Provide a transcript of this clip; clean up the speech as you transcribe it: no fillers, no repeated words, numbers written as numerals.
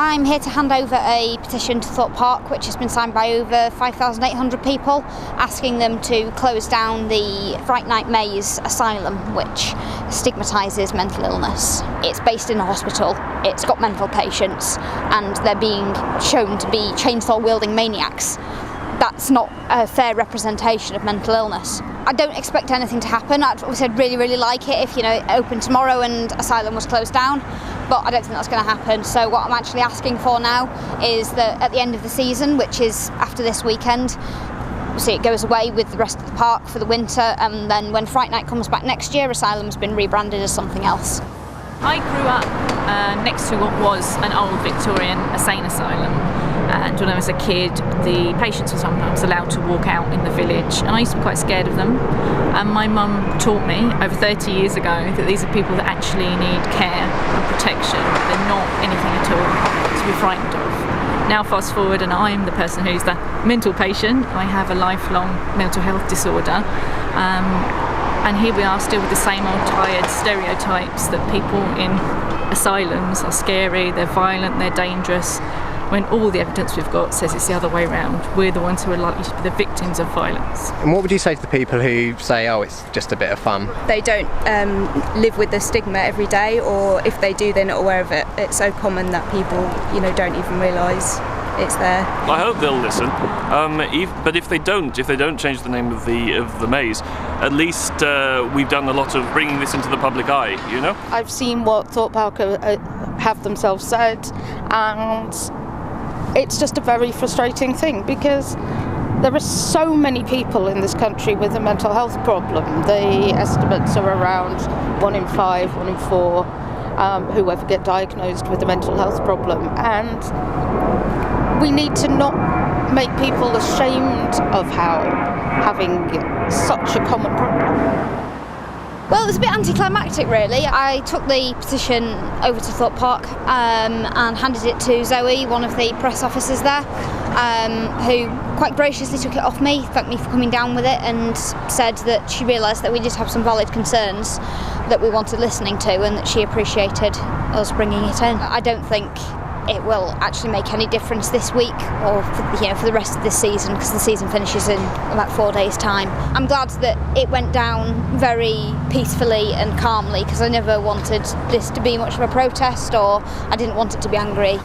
I'm here to hand over a petition to Thorpe Park, which has been signed by over 5,800 people, asking them to close down the Fright Night Maze Asylum, which stigmatises mental illness. It's based in a hospital, it's got mental patients, and they're being shown to be chainsaw-wielding maniacs. That's not a fair representation of mental illness. I don't expect anything to happen. I'd really like it if, it opened tomorrow and Asylum was closed down, but I don't think that's going to happen. So what I'm actually asking for now is that at the end of the season, which is after this weekend, it goes away with the rest of the park for the winter, and then when Fright Night comes back next year, Asylum's been rebranded as something else. I grew up next to what was an old Victorian insane asylum, and when I was a kid the patients were sometimes allowed to walk out in the village, and I used to be quite scared of them, and my mum taught me over 30 years ago that these are people that actually need care and protection. They're not anything at all to be frightened of. Now fast forward and I'm the person who's the mental patient. I have a lifelong mental health disorder. And here we are still with the same old tired stereotypes that people in asylums are scary, they're violent, they're dangerous, when all the evidence we've got says it's the other way around. We're the ones who are likely to be the victims of violence. And what would you say to the people who say, oh, it's just a bit of fun? They don't live with the stigma every day, or if they do, they're not aware of it. It's so common that people, don't even realise it's there. I hope they'll listen. But if they don't change the name of the maze, at least we've done a lot of bringing this into the public eye. I've seen what Thorpe Park have themselves said, and it's just a very frustrating thing because there are so many people in this country with a mental health problem. The estimates are around 1 in 5, 1 in 4 who ever get diagnosed with a mental health problem, and we need to not make people ashamed of having such a common problem. Well, it was a bit anticlimactic, really. I took the petition over to Thorpe Park and handed it to Zoe, one of the press officers there, who quite graciously took it off me, thanked me for coming down with it, and said that she realised that we did have some valid concerns that we wanted listening to, and that she appreciated us bringing it in. I don't think it will actually make any difference this week or for the rest of this season, because the season finishes in about 4 days' time. I'm glad that it went down very peacefully and calmly, because I never wanted this to be much of a protest, or I didn't want it to be angry.